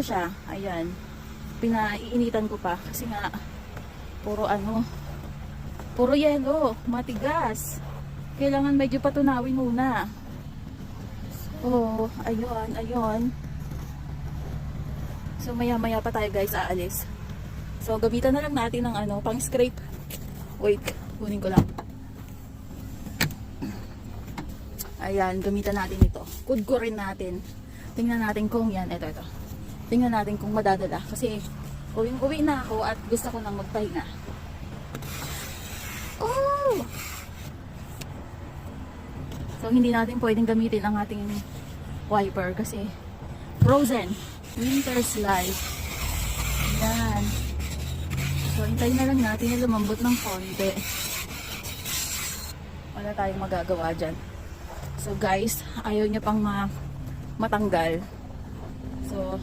Siya, ayan. Pinaiinitan ko pa kasi nga puro puro yelo, matigas. Kailangan medyo patunawin muna. Oh, ayun. So maya-maya pa tayo guys aalis. So gamitan na lang natin ng pang scrape. Wait, kunin ko lang. Ayan, gamitan natin ito. Kudkurin natin. Tingnan natin kung yan, ito. Tingnan natin kung madadala kasi uwi na ako at gusto ko nang magpahinga. Oh! So hindi natin pwedeng gamitin ang ating wiper kasi frozen. Winter slide. Yan. So hintayin na lang natin na lumambot ng konti. Wala tayong magagawa dyan. So guys, ayaw niya pang matanggal. So